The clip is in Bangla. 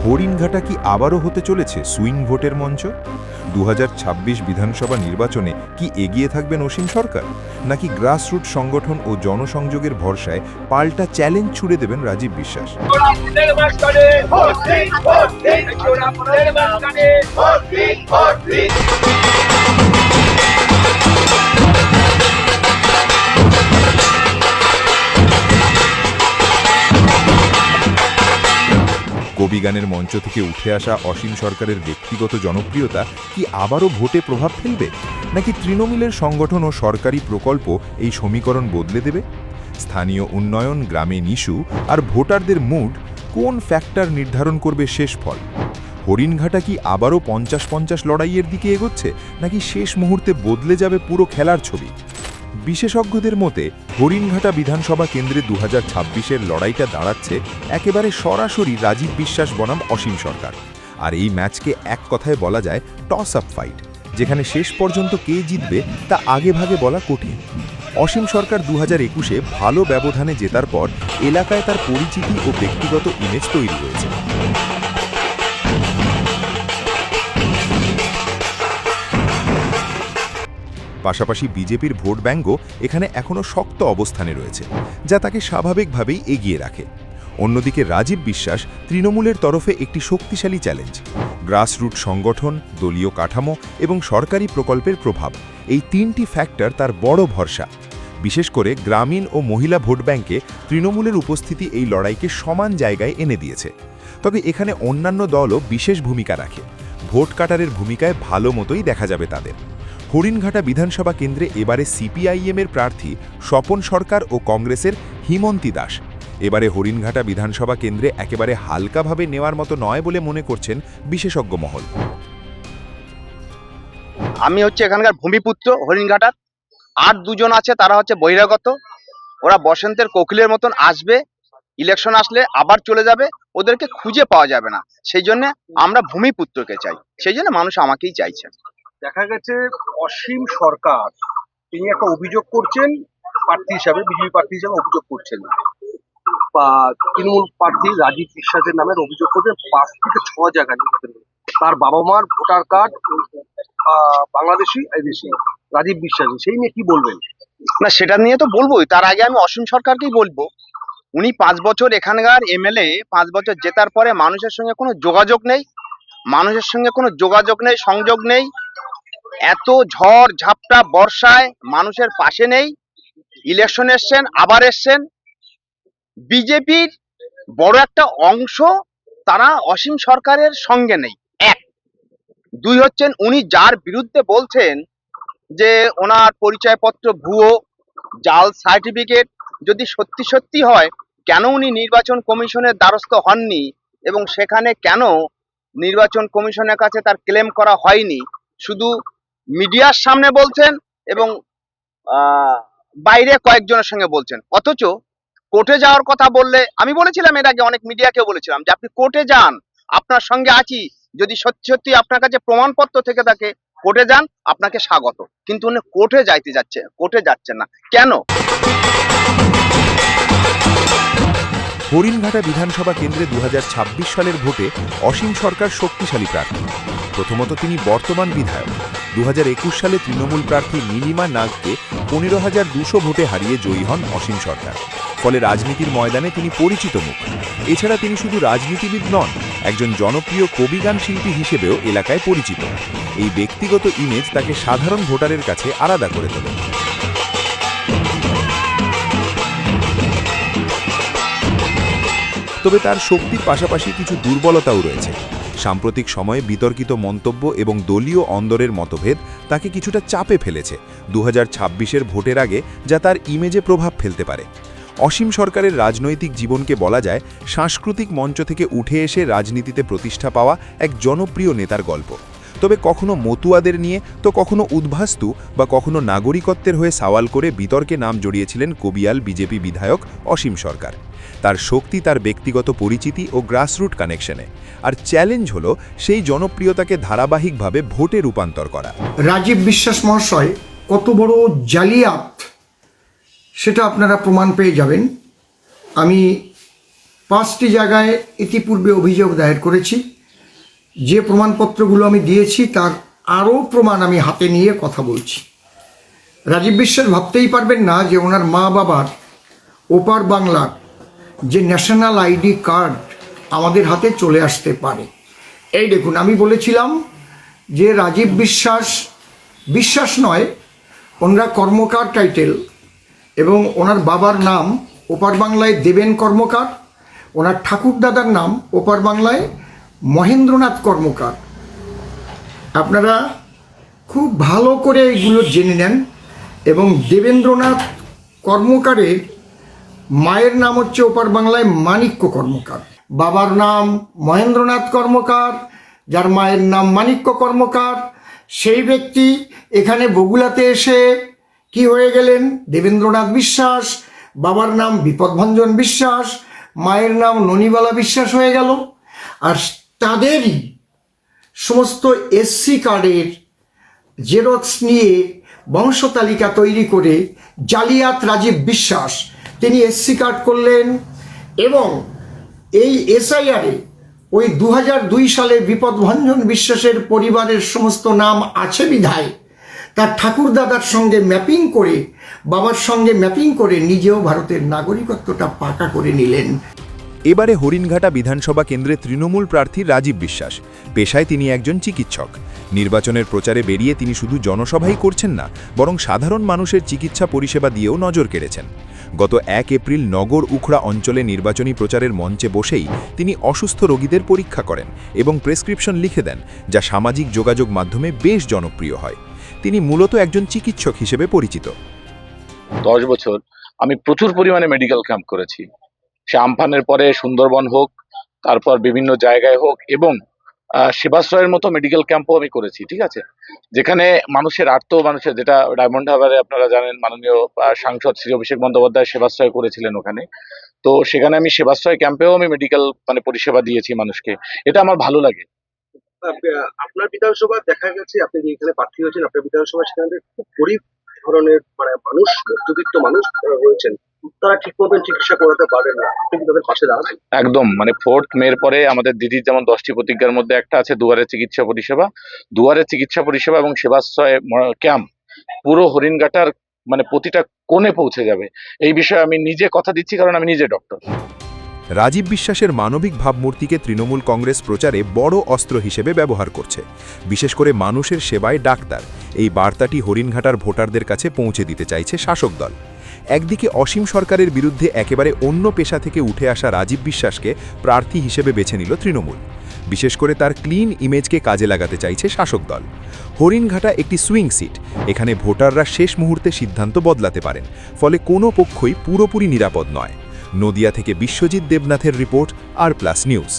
হরিণঘাটা কি আবারও হতে চলেছে সুইং ভোটের মঞ্চ? 2026 বিধানসভা নির্বাচনে কি এগিয়ে থাকবেন অসীম সরকার, নাকি গ্রাসরুট সংগঠন ও জনসংযোগের ভরসায় পাল্টা চ্যালেঞ্জ ছুড়ে দেবেন রাজীব বিশ্বাস? কবিগানের মঞ্চ থেকে উঠে আসা অসীম সরকারের ব্যক্তিগত জনপ্রিয়তা কি আবারও ভোটে প্রভাব ফেলবে, নাকি তৃণমূলের সংগঠন ও সরকারি প্রকল্প এই সমীকরণ বদলে দেবে? স্থানীয় উন্নয়ন, গ্রামে নিশু আর ভোটারদের মুড কোন ফ্যাক্টর নির্ধারণ করবে শেষ ফল? হরিণঘাটা কি আবারও 50-50 লড়াইয়ের দিকে এগোচ্ছে, নাকি শেষ মুহূর্তে বদলে যাবে পুরো খেলার ছবি? বিশেষজ্ঞদের মতে হরিণঘাটা বিধানসভা কেন্দ্রে 2026-এর লড়াইটা দাঁড়াচ্ছে একেবারে সরাসরি রাজীব বিশ্বাস বনাম অসীম সরকার। আর এই ম্যাচকে এক কথায় বলা যায় টস আপ ফাইট, যেখানে শেষ পর্যন্ত কে জিতবে তা আগেভাগে বলা কঠিন। অসীম সরকার 2021-এ ভালো ব্যবধানে জেতার পর এলাকায় তার পরিচিতি ও ব্যক্তিগত ইমেজ তৈরি হয়েছে। পাশাপাশি বিজেপির ভোট ব্যাঙ্কও এখানে এখনও শক্ত অবস্থানে রয়েছে, যা তাকে স্বাভাবিকভাবেই এগিয়ে রাখে। অন্যদিকে রাজীব বিশ্বাস তৃণমূলের তরফে একটি শক্তিশালী চ্যালেঞ্জ। গ্রাসরুট সংগঠন, দলীয় কাঠামো এবং সরকারি প্রকল্পের প্রভাব, এই তিনটি ফ্যাক্টর তার বড় ভরসা। বিশেষ করে গ্রামীণ ও মহিলা ভোট ব্যাঙ্কে তৃণমূলের উপস্থিতি এই লড়াইকে সমান জায়গায় এনে দিয়েছে। তবে এখানে অন্যান্য দলও বিশেষ ভূমিকা রাখে। ভোট কাটারের ভূমিকায় ভালো মতোই দেখা যাবে তাদের। হরিণঘাটা বিধানসভা কেন্দ্রে এবারে সিপিআইএমের প্রার্থী স্বপন সরকার ও কংগ্রেসের হিমন্তী দাস। এবারে হরিণঘাটা বিধানসভা কেন্দ্রে একেবারে হালকাভাবে নেওয়ার মতো নয় বলে মনে করছেন বিশেষজ্ঞ মহল। আমি এখানকার ভূমিপুত্র হরিণঘাটার, আর দুজন আছে তারা বহিরাগত। ওরা বসন্তের কোকিলের মতন আসবে, ইলেকশন আসলে আবার চলে যাবে, ওদেরকে খুঁজে পাওয়া যাবে না। সেই জন্য আমরা ভূমিপুত্রকে চাই, সেই জন্য মানুষ আমাকেই চাইছে। দেখা গেছে অসীম সরকার তিনি একটা অভিযোগ করছেন, প্রার্থী হিসাবে বিজেপি প্রার্থী হিসাবে অভিযোগ করছেন, বা তৃণমূল প্রার্থী রাজীব বিশ্বাসের নামের অভিযোগ করছেন 5 থেকে 6 জায়গায় তার বাবা মার ভোটার কার্ড বাংলাদেশি এদেশি রাজীব বিশ্বাস, সেই নিয়ে কি বলবেন? না, সেটা নিয়ে তো বলবোই। তার আগে আমি অসীম সরকারকেই বলবো, উনি 5 বছর এখানকার এমএলএ, 5 বছর জেতার পরে মানুষের সঙ্গে কোনো যোগাযোগ নেই, সংযোগ নেই। এত ঝড় ঝাপটা বর্ষায় মানুষের পাশে নেই। ইলেকশন এসছেন, আবার এসছেন। বিজেপির বড় একটা অংশ তারা অসীম সরকারের সঙ্গে নেই। 1, 2 উনি যার বিরুদ্ধে বলছেন যে ওনার পরিচয়পত্র ভুয়ো, জাল সার্টিফিকেট, যদি সত্যি সত্যি হয়, কেন উনি নির্বাচন কমিশনের দ্বারস্থ হননি এবং সেখানে কেন নির্বাচন কমিশনের কাছে তার ক্লেম করা হয়নি? শুধু মিডিয়ার সামনে বলছেন এবং বাইরে কয়েকজনের সঙ্গে বলছেন। অথচ কোর্টে যাওয়ার কথা বললে, আমি বলেছিলাম এর আগে, অনেক মিডিয়াকেও বলেছিলাম যে আপনি কোর্টে যান, আপনার সঙ্গে আছি, যদি সত্যি সত্যি আপনার কাছে প্রমাণপত্র থেকে থাকে কোর্টে যান, আপনাকে স্বাগত। কিন্তু উনি কোর্টে যাচ্ছেন না কেন? হরিণঘাটা বিধানসভা কেন্দ্রে 2026 সালের ভোটে অসীম সরকার শক্তিশালী প্রার্থী। প্রথমত তিনি বর্তমান বিধায়ক। 2021 সালে তৃণমূল প্রার্থী নীলিমা নাগকে 15,200 ভোটে হারিয়ে জয়ী হন অসীম সরকার। ফলে রাজনীতির ময়দানে তিনি পরিচিত মুখ। এছাড়া তিনি শুধু রাজনীতিবিদ নন, একজন জনপ্রিয় কবিগান শিল্পী হিসেবেও এলাকায় পরিচিত। এই ব্যক্তিগত ইমেজ তাকে সাধারণ ভোটারের কাছে আলাদা করে তোলে। তবে তার শক্তির পাশাপাশি কিছু দুর্বলতাও রয়েছে। সাম্প্রতিক সময়ে বিতর্কিত মন্তব্য এবং দলীয় অন্দরের মতভেদ তাকে কিছুটা চাপে ফেলেছে 2026-এর ভোটের আগে, যা তার ইমেজে প্রভাব ফেলতে পারে। অসীম সরকারের রাজনৈতিক জীবনকে বলা যায় সাংস্কৃতিক মঞ্চ থেকে উঠে এসে রাজনীতিতে প্রতিষ্ঠা পাওয়া এক জনপ্রিয় নেতার গল্প। তবে কখনো মতুয়াদের নিয়ে, তো কখনো উদ্ভাস্তু বা কখনো নাগরিকত্বের হয়ে সওয়াল করে বিতর্কে নাম জড়িয়েছিলেন কবিয়াল বিজেপি বিধায়ক অসীম সরকার। তার শক্তি তার ব্যক্তিগত পরিচিতি ও গ্রাসরুট কানেকশনে, আর চ্যালেঞ্জ হলো সেই জনপ্রিয়তাকে ধারাবাহিকভাবে ভোটে রূপান্তর করা। রাজীব বিশ্বাস মহাশয় কত বড় জালিয়াত সেটা আপনারা প্রমাণ পেয়ে যাবেন। আমি 5টি জায়গায় ইতিপূর্বে অভিযোগ দায়ের করেছি। যে প্রমাণপত্রগুলো আমি দিয়েছি তার আরও প্রমাণ আমি হাতে নিয়ে কথা বলছি। রাজীব বিশ্বাস ভাবতেই পারবেন না যে ওনার মা বাবার ওপার বাংলার যে ন্যাশনাল আইডি কার্ড আমাদের হাতে চলে আসতে পারে। এই দেখুন, আমি বলেছিলাম যে রাজীব বিশ্বাস নয়, ওনারা কর্মকার টাইটেল, এবং ওনার বাবার নাম ওপার বাংলায় দেবেন কর্মকার, ওনার ঠাকুরদাদার নাম ওপার বাংলায় মহেন্দ্রনাথ কর্মকার। আপনারা খুব ভালো করে এগুলো জেনে নেন। এবং দেবেন্দ্রনাথ কর্মকারের মায়ের নাম হচ্ছে ওপার বাংলায় মাণিক্য কর্মকার, বাবার নাম মহেন্দ্রনাথ কর্মকার, যার মায়ের নাম মাণিক্য কর্মকার। সেই ব্যক্তি এখানে বগুলাতে এসে কি হয়ে গেলেন? দেবেন্দ্রনাথ বিশ্বাস, বাবার নাম বিপদভঞ্জন বিশ্বাস, মায়ের নাম ননিবালা বিশ্বাস হয়ে গেল। আর তাদেরই সমস্ত এসসি কার্ডের জেরক্স নিয়ে বংশতালিকা তৈরি করে জালিয়াত রাজীব বিশ্বাস তিনি এসসি কার্ড করলেন। এবং এই এসআইআরে ওই 2002 সালে বিপদভঞ্জন বিশ্বাসের পরিবারের সমস্ত নাম আছে বিধায় তার ঠাকুরদাদার সঙ্গে ম্যাপিং করে, বাবার সঙ্গে ম্যাপিং করে নিজেও ভারতের নাগরিকত্বটা পাকা করে নিলেন। এবারে হরিণঘাটা বিধানসভা কেন্দ্রে তৃণমূল প্রার্থী রাজীব বিশ্বাস। পেশায় তিনি একজন চিকিৎসক। নির্বাচনের প্রচারে বেরিয়ে তিনি শুধু জনসভাই করছেন না, বরং সাধারণ মানুষের চিকিৎসা পরিষেবা দিয়েও নজর কেড়েছেন। গত 1 এপ্রিল নগর উখড়া অঞ্চলে নির্বাচনী প্রচারের মঞ্চে বসেই তিনি অসুস্থ রোগীদের পরীক্ষা করেন এবং প্রেসক্রিপশন লিখে দেন, যা সামাজিক যোগাযোগ মাধ্যমে বেশ জনপ্রিয় হয়। তিনি মূলত একজন চিকিৎসক হিসেবে পরিচিত। 10 বছর আমি প্রচুর পরিমাণে মেডিকেল ক্যাম্প করেছি। সে আমফানের পরে সুন্দরবন হোক, তারপর বিভিন্ন জায়গায় হোক, এবং সেবাশ্রয়ের মতো মেডিকেল ক্যাম্পও আমি করেছি। ঠিক আছে, যেখানে মানুষের মানুষের, যেটা ডায়মন্ড হারবারে আপনারা জানেন, মাননীয় সাংসদ শ্রী অভিষেক বন্দ্যোপাধ্যায় সেবাশ্রয় করেছিলেন ওখানে। তো সেখানে আমি সেবাশ্রয় ক্যাম্পেও আমি মেডিকেল পরিষেবা দিয়েছি মানুষকে। এটা আমার ভালো লাগে। আপনার বিধানসভা দেখা গেছে, আপনি যে এখানে প্রার্থী হয়েছেন, আপনার বিধানসভা সেখানে খুব গরিব ধরনের মানুষ, মধ্যবিত্ত মানুষ রয়েছেন, তারা ঠিক মতন চিকিৎসা করাতে পারেন না। আপনি কি তাদের পাশে দাঁড়াবেন? একদম, 4th মের পরে আমাদের দিদির যেমন 10টি প্রতিজ্ঞার মধ্যে একটা আছে দুয়ারে চিকিৎসা পরিষেবা এবং সেবাশ্রয় ক্যাম্প পুরো হরিণঘাটার প্রতিটা কোণে পৌঁছে যাবে। এই বিষয়ে আমি নিজে কথা দিচ্ছি, কারণ আমি নিজে ডক্টর। রাজীব বিশ্বাসের মানবিক ভাবমূর্তিকে তৃণমূল কংগ্রেস প্রচারে বড় অস্ত্র হিসেবে ব্যবহার করছে। বিশেষ করে মানুষের সেবায় ডাক্তার, এই বার্তাটি হরিণঘাটার ভোটারদের কাছে পৌঁছে দিতে চাইছে শাসক দল। একদিকে অসীম সরকারের বিরুদ্ধে একেবারে অন্য পেশা থেকে উঠে আসা রাজীব বিশ্বাসকে প্রার্থী হিসেবে বেছে নিল তৃণমূল। বিশেষ করে তার ক্লিন ইমেজকে কাজে লাগাতে চাইছে শাসক দল। হরিণঘাটা একটি সুইং সিট, এখানে ভোটাররা শেষ মুহূর্তে সিদ্ধান্ত বদলাতে পারেন, ফলে কোনো পক্ষই পুরোপুরি নিরাপদ নয়। নদিয়া থেকে বিশ্বজিৎ দেবনাথের রিপোর্ট, আর প্লাস নিউজ।